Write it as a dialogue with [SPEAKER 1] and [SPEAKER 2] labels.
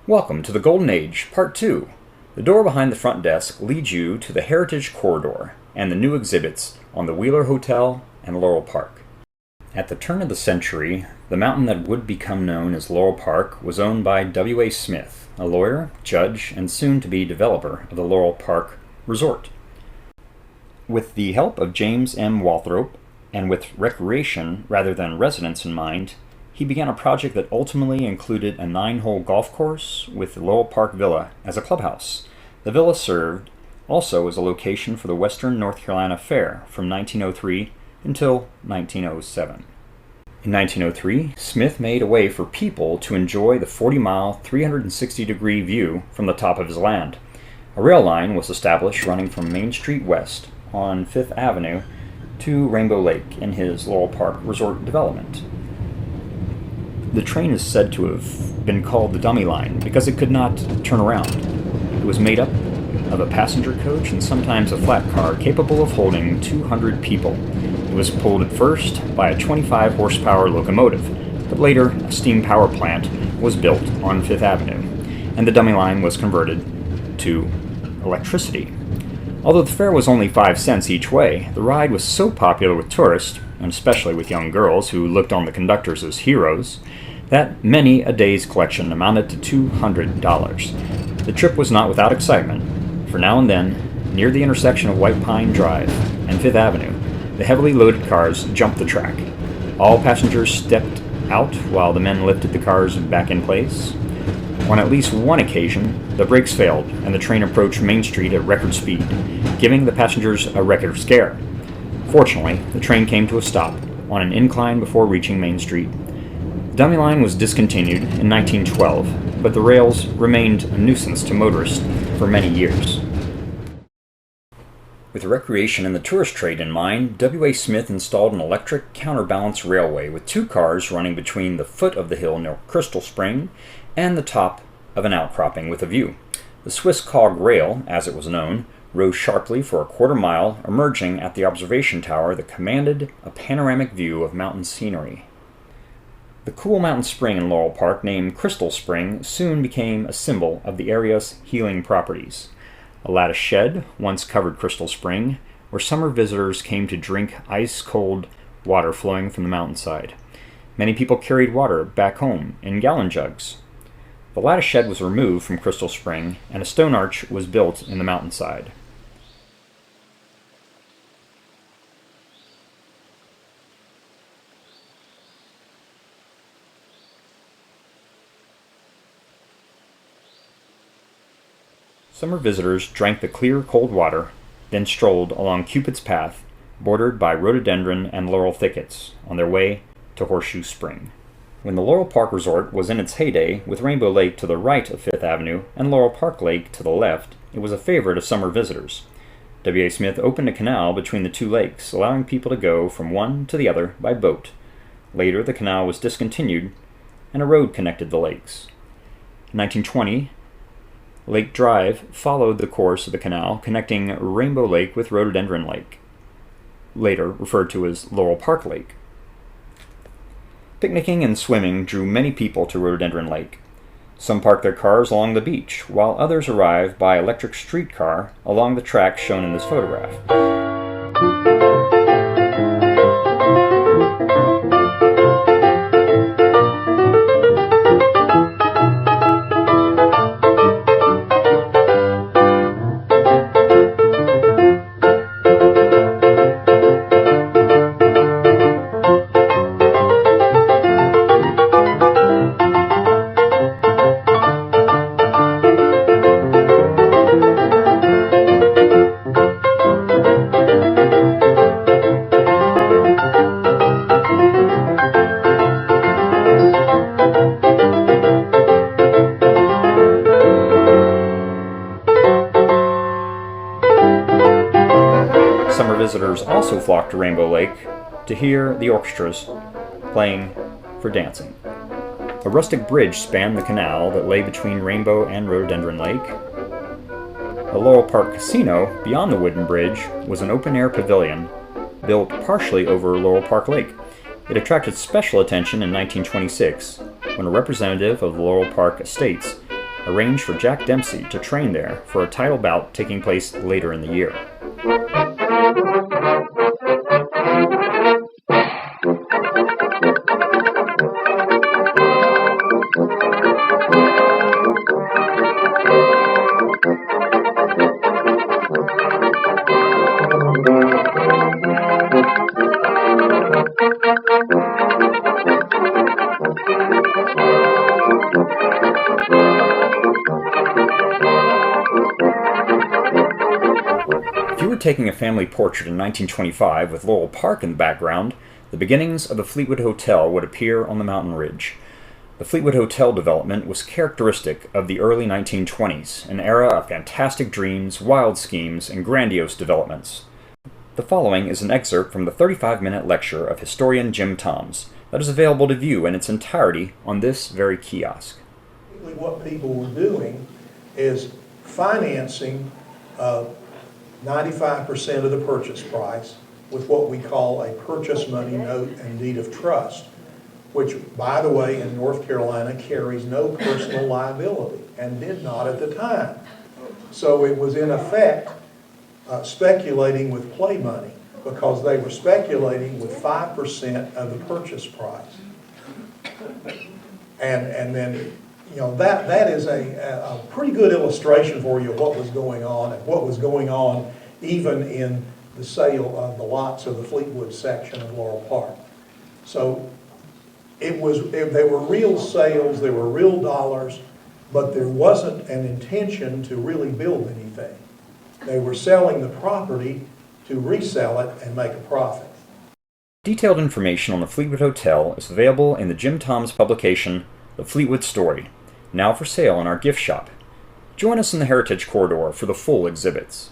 [SPEAKER 1] Welcome to the Golden Age, Part 2. The door behind the front desk leads you to the Heritage Corridor and the new exhibits on the Wheeler Hotel and Laurel Park. At the turn of the century, the mountain that would become known as Laurel Park was owned by W.A. Smith, a lawyer, judge, and soon-to-be developer of the Laurel Park Resort. With the help of James M. Walthrop, and with recreation rather than residence in mind, he began a project that ultimately included a 9-hole golf course with the Laurel Park Villa as a clubhouse. The villa served also as a location for the Western North Carolina Fair from 1903 until 1907. In 1903, Smith made a way for people to enjoy the 40-mile, 360-degree view from the top of his land. A rail line was established running from Main Street West on 5th Avenue to Rainbow Lake in his Laurel Park Resort development. The train is said to have been called the dummy line because it could not turn around. It was made up of a passenger coach and sometimes a flat car capable of holding 200 people. It was pulled at first by a 25-horsepower locomotive, but later a steam power plant was built on 5th Avenue, and the dummy line was converted to electricity. Although the fare was only 5 cents each way, the ride was so popular with tourists, and especially with young girls who looked on the conductors as heroes, that many a day's collection amounted to $200. The trip was not without excitement, for now and then, near the intersection of White Pine Drive and 5th Avenue, the heavily loaded cars jumped the track. All passengers stepped out while the men lifted the cars back in place. On at least one occasion, the brakes failed and the train approached Main Street at record speed, giving the passengers a record scare. Fortunately, the train came to a stop on an incline before reaching Main Street. The dummy line was discontinued in 1912, but the rails remained a nuisance to motorists for many years. With recreation and the tourist trade in mind, W.A. Smith installed an electric counterbalance railway with 2 cars running between the foot of the hill near Crystal Spring and the top of an outcropping with a view. The Swiss cog rail, as it was known, rose sharply for a quarter mile, emerging at the observation tower that commanded a panoramic view of mountain scenery. The cool mountain spring in Laurel Park, named Crystal Spring, soon became a symbol of the area's healing properties. A lattice shed once covered Crystal Spring, where summer visitors came to drink ice-cold water flowing from the mountainside. Many people carried water back home in gallon jugs. The lattice shed was removed from Crystal Spring, and a stone arch was built in the mountainside. Summer visitors drank the clear, cold water, then strolled along Cupid's Path, bordered by rhododendron and laurel thickets, on their way to Horseshoe Spring. When the Laurel Park Resort was in its heyday, with Rainbow Lake to the right of 5th Avenue and Laurel Park Lake to the left, it was a favorite of summer visitors. W.A. Smith opened a canal between the 2 lakes, allowing people to go from one to the other by boat. Later, the canal was discontinued, and a road connected the lakes. In 1920, Lake Drive followed the course of the canal, connecting Rainbow Lake with Rhododendron Lake, later referred to as Laurel Park Lake. Picnicking and swimming drew many people to Rhododendron Lake. Some parked their cars along the beach, while others arrived by electric streetcar along the track shown in this photograph. Summer visitors also flocked to Rainbow Lake to hear the orchestras playing for dancing. A rustic bridge spanned the canal that lay between Rainbow and Rhododendron Lake. The Laurel Park Casino, beyond the wooden bridge, was an open-air pavilion built partially over Laurel Park Lake. It attracted special attention in 1926 when a representative of the Laurel Park Estates arranged for Jack Dempsey to train there for a title bout taking place later in the year. If you were taking a family portrait in 1925 with Laurel Park in the background, the beginnings of the Fleetwood Hotel would appear on the mountain ridge. The Fleetwood Hotel development was characteristic of the early 1920s, an era of fantastic dreams, wild schemes, and grandiose developments. The following is an excerpt from the 35-minute lecture of historian Jim Toms that is available to view in its entirety on this very kiosk.
[SPEAKER 2] What people were doing is financing 95% of the purchase price with what we call a purchase money note and deed of trust, which, by the way, in North Carolina carries no personal liability and did not at the time. So it was in effect speculating with play money, because they were speculating with 5% of the purchase price. And then, you know, that is a pretty good illustration for you of what was going on, and what was going on even in the sale of the lots of the Fleetwood section of Laurel Park. So they were real sales, they were real dollars, but there wasn't an intention to really build anything. They were selling the property to resell it and make a profit.
[SPEAKER 1] Detailed information on the Fleetwood Hotel is available in the Jim Toms publication, The Fleetwood Story, now for sale in our gift shop. Join us in the Heritage Corridor for the full exhibits.